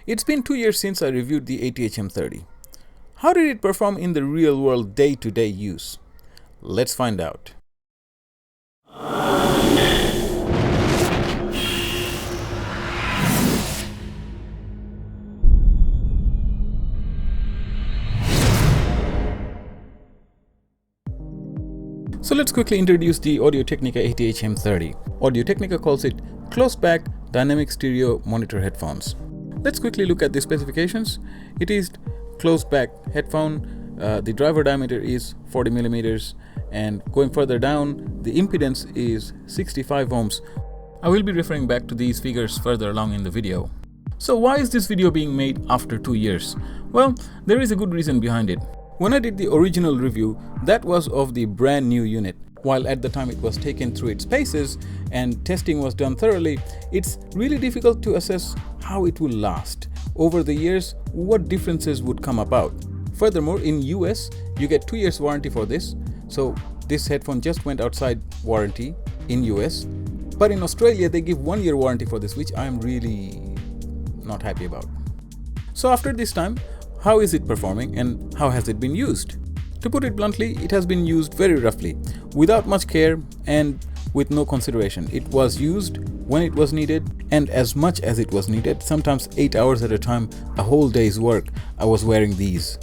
It's been 2 years since I reviewed the ATH-M30. How did it perform in the real world day-to-day use? Let's find out. So let's quickly introduce the Technica ATH-M30. Technica calls it closed-back dynamic stereo monitor headphones. Let's quickly look at the specifications. It is closed-back headphone. The driver diameter is 40 millimeters, and going further down, the impedance is 65 ohms. I will be referring back to these figures further along in the video. So why is this video being made after 2 years? Well, there is a good reason behind it. When I did the original review, that was of the brand new unit. While at the time it was taken through its paces and testing was done thoroughly, it's really difficult to assess how it will last. Over the years, what differences would come about. Furthermore, in US, you get 2 years warranty for this. So this headphone just went outside warranty in US. But in Australia, they give 1 year warranty for this, which I'm really not happy about. So after this time, how is it performing and how has it been used? To put it bluntly, it has been used very roughly, without much care and with no consideration. It was used when it was needed and as much as it was needed, sometimes 8 hours at a time, a whole day's work, I was wearing these.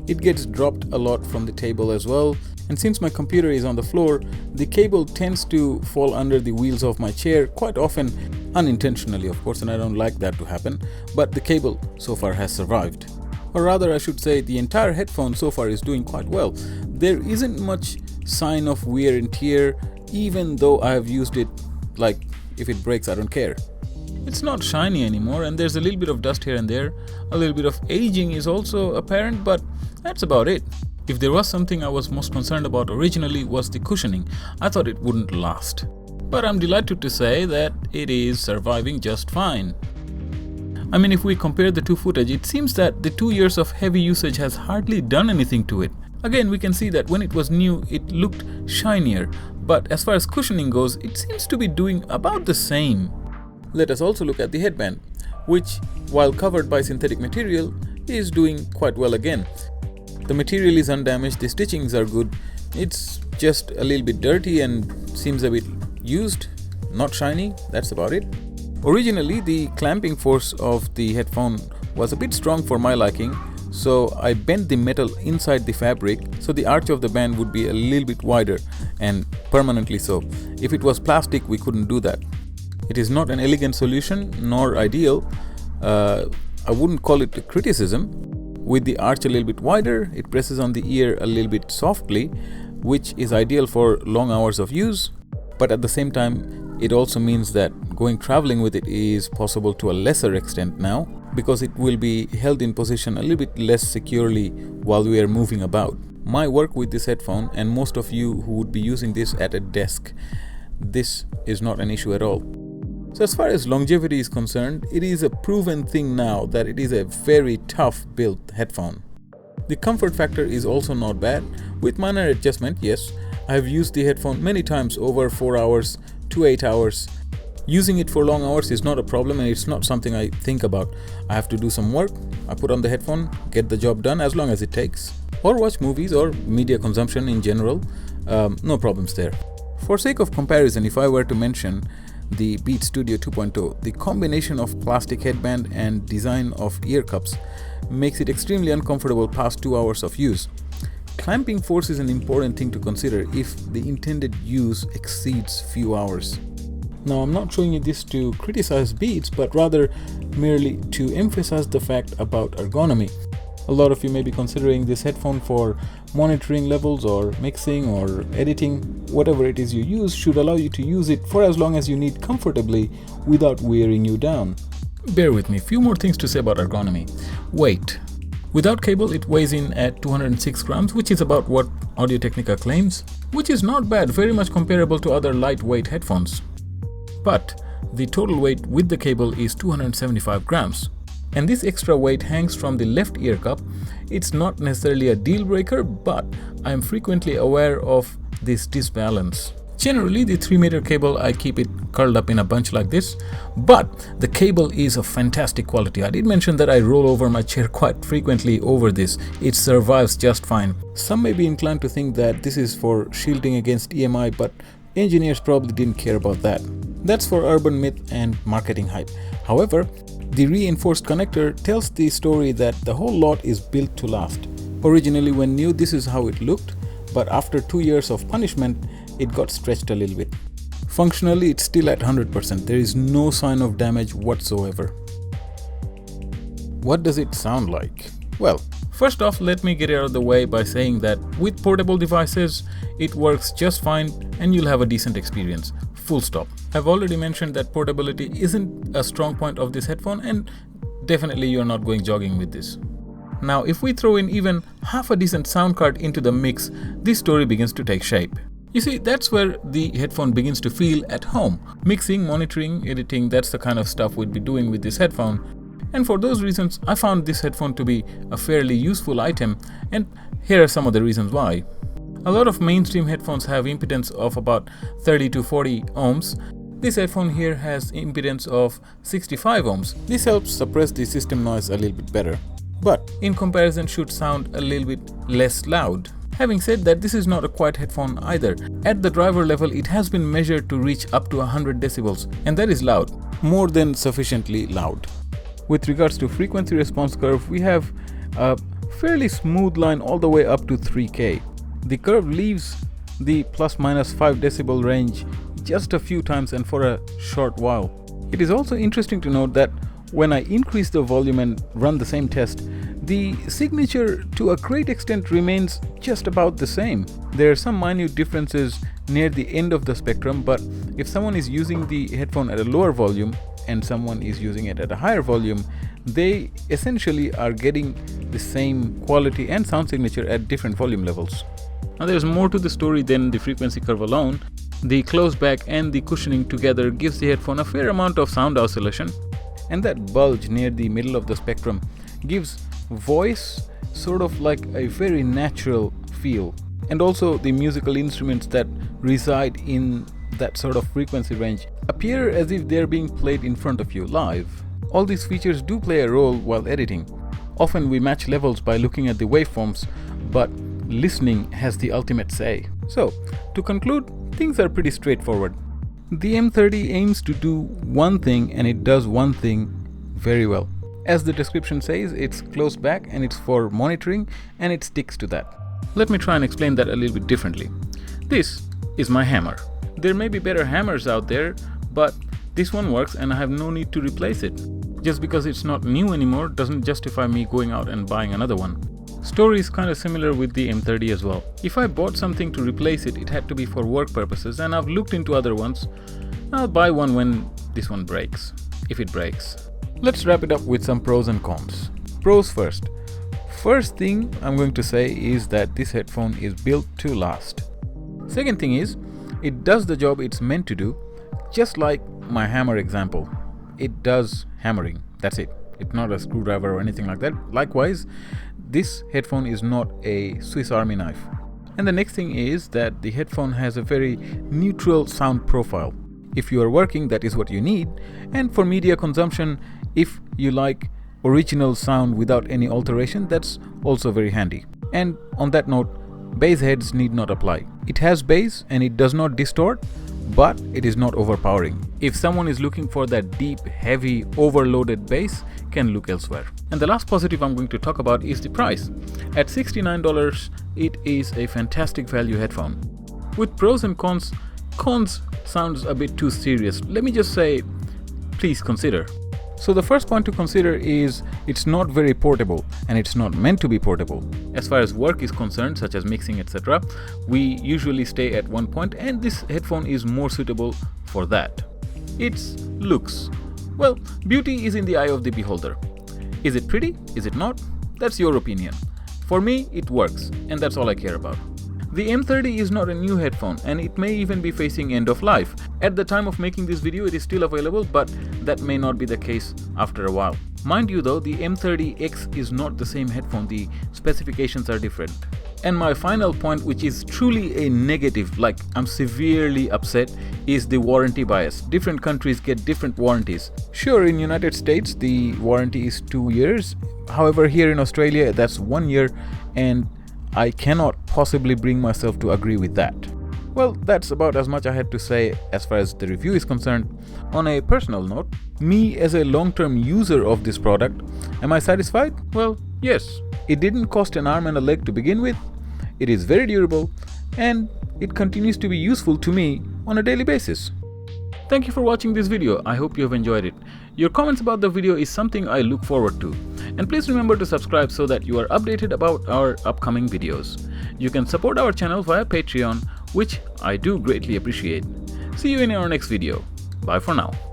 It gets dropped a lot from the table as well, and since my computer is on the floor, the cable tends to fall under the wheels of my chair, quite often unintentionally of course, and I don't like that to happen, but the cable so far has survived. Or rather, I should say the entire headphone so far is doing quite well. There isn't much sign of wear and tear, even though I have used it like if it breaks, I don't care. It's not shiny anymore and there's a little bit of dust here and there. A little bit of aging is also apparent, but that's about it. If there was something I was most concerned about originally was the cushioning. I thought it wouldn't last. But I'm delighted to say that it is surviving just fine. I mean, if we compare the two footage, it seems that the 2 years of heavy usage has hardly done anything to it. Again, we can see that when it was new, it looked shinier, but as far as cushioning goes, it seems to be doing about the same. Let us also look at the headband, which, while covered by synthetic material, is doing quite well again. The material is undamaged, the stitchings are good, it's just a little bit dirty and seems a bit used, not shiny, that's about it. Originally, the clamping force of the headphone was a bit strong for my liking, so I bent the metal inside the fabric so the arch of the band would be a little bit wider, and permanently so. If it was plastic, we couldn't do that. It is not an elegant solution, nor ideal. I wouldn't call it a criticism. With the arch a little bit wider, it presses on the ear a little bit softly, which is ideal for long hours of use, but at the same time, it also means that going traveling with it is possible to a lesser extent now, because it will be held in position a little bit less securely while we are moving about. My work with this headphone, and most of you who would be using this at a desk, this is not an issue at all. So as far as longevity is concerned, it is a proven thing now that it is a very tough built headphone. The comfort factor is also not bad. With minor adjustment, yes, I have used the headphone many times over 4 hours to 8 hours. Using it for long hours is not a problem, and it's not something I think about. I have to do some work, I put on the headphone, get the job done as long as it takes. Or watch movies or media consumption in general, no problems there. For sake of comparison, if I were to mention the Beats Studio 2.0, the combination of plastic headband and design of ear cups makes it extremely uncomfortable past 2 hours of use. Clamping force is an important thing to consider if the intended use exceeds few hours. Now, I'm not showing you this to criticize Beats, but rather merely to emphasize the fact about ergonomy. A lot of you may be considering this headphone for monitoring levels or mixing or editing. Whatever it is you use should allow you to use it for as long as you need comfortably without wearing you down. Bear with me, few more things to say about ergonomy. Weight. Without cable, it weighs in at 206 grams, which is about what Technica claims, which is not bad, very much comparable to other lightweight headphones. But the total weight with the cable is 275 grams. And this extra weight hangs from the left ear cup. It's not necessarily a deal breaker, but I am frequently aware of this disbalance. Generally, the 3-meter cable, I keep it curled up in a bunch like this, but the cable is of fantastic quality. I did mention that I roll over my chair quite frequently over this. It survives just fine. Some may be inclined to think that this is for shielding against EMI, but engineers probably didn't care about that. That's for urban myth and marketing hype. However, the reinforced connector tells the story that the whole lot is built to last. Originally, when new, this is how it looked, but after 2 years of punishment, it got stretched a little bit. Functionally, it's still at 100%. There is no sign of damage whatsoever. What does it sound like? Well, first off, let me get it out of the way by saying that with portable devices, it works just fine and you'll have a decent experience. Full stop. I've already mentioned that portability isn't a strong point of this headphone, and definitely you're not going jogging with this. Now, if we throw in even half a decent sound card into the mix, this story begins to take shape. You see, that's where the headphone begins to feel at home. Mixing, monitoring, editing, that's the kind of stuff we'd be doing with this headphone. And for those reasons, I found this headphone to be a fairly useful item, and here are some of the reasons why. A lot of mainstream headphones have impedance of about 30 to 40 ohms. This headphone here has impedance of 65 ohms. This helps suppress the system noise a little bit better, but in comparison should sound a little bit less loud. Having said that, this is not a quiet headphone either. At the driver level, it has been measured to reach up to 100 decibels, and that is loud, more than sufficiently loud. With regards to frequency response curve, we have a fairly smooth line all the way up to 3K. The curve leaves the plus minus 5 decibel range just a few times and for a short while. It is also interesting to note that when I increase the volume and run the same test, the signature to a great extent remains just about the same. There are some minute differences near the end of the spectrum, but if someone is using the headphone at a lower volume and someone is using it at a higher volume, they essentially are getting the same quality and sound signature at different volume levels. Now, there's more to the story than the frequency curve alone. The close back and the cushioning together gives the headphone a fair amount of sound oscillation, and that bulge near the middle of the spectrum gives voice sort of like a very natural feel. And also the musical instruments that reside in that sort of frequency range appear as if they're being played in front of you live. All these features do play a role while editing. Often we match levels by looking at the waveforms, but listening has the ultimate say. So, to conclude, things are pretty straightforward. The M30 aims to do one thing, and it does one thing very well. As the description says, it's close back and it's for monitoring, and it sticks to that. Let me try and explain that a little bit differently. This is my hammer. There may be better hammers out there, but this one works and I have no need to replace it. Just because it's not new anymore doesn't justify me going out and buying another one. Story is kind of similar with the M30 as well. If I bought something to replace it, it had to be for work purposes, and I've looked into other ones. I'll buy one when this one breaks, if it breaks. Let's wrap it up with some pros and cons. Pros first. First thing I'm going to say is that this headphone is built to last. Second thing is, it does the job it's meant to do, just like my hammer example. It does hammering, that's it. It's not a screwdriver or anything like that. Likewise, this headphone is not a Swiss Army knife. And the next thing is that the headphone has a very neutral sound profile. If you are working, that is what you need. And for media consumption, if you like original sound without any alteration, that's also very handy. And on that note, bass heads need not apply. It has bass and it does not distort, but it is not overpowering. If someone is looking for that deep, heavy, overloaded bass, can look elsewhere. And the last positive I'm going to talk about is the price. At $69, it is a fantastic value headphone. With pros and cons sounds a bit too serious. Let me just say, please consider. So the first point to consider is it's not very portable, and it's not meant to be portable. As far as work is concerned, such as mixing, etc., we usually stay at one point, and this headphone is more suitable for that. Its looks. Well, beauty is in the eye of the beholder. Is it pretty? Is it not? That's your opinion. For me, it works, and that's all I care about. The M30 is not a new headphone, and it may even be facing end of life. At the time of making this video, it is still available, but that may not be the case after a while. Mind you though, the M30X is not the same headphone, the specifications are different. And my final point, which is truly a negative, like I'm severely upset, is the warranty bias. Different countries get different warranties. Sure, in United States the warranty is 2 years. However, here in Australia that's 1 year, and I cannot possibly bring myself to agree with that. Well, that's about as much I had to say as far as the review is concerned. On a personal note, me as a long-term user of this product, am I satisfied? Well, yes. It didn't cost an arm and a leg to begin with. It is very durable, and it continues to be useful to me on a daily basis. Thank you for watching this video. I hope you have enjoyed it. Your comments about the video is something I look forward to. And please remember to subscribe so that you are updated about our upcoming videos. You can support our channel via Patreon, which I do greatly appreciate. See you in our next video. Bye for now.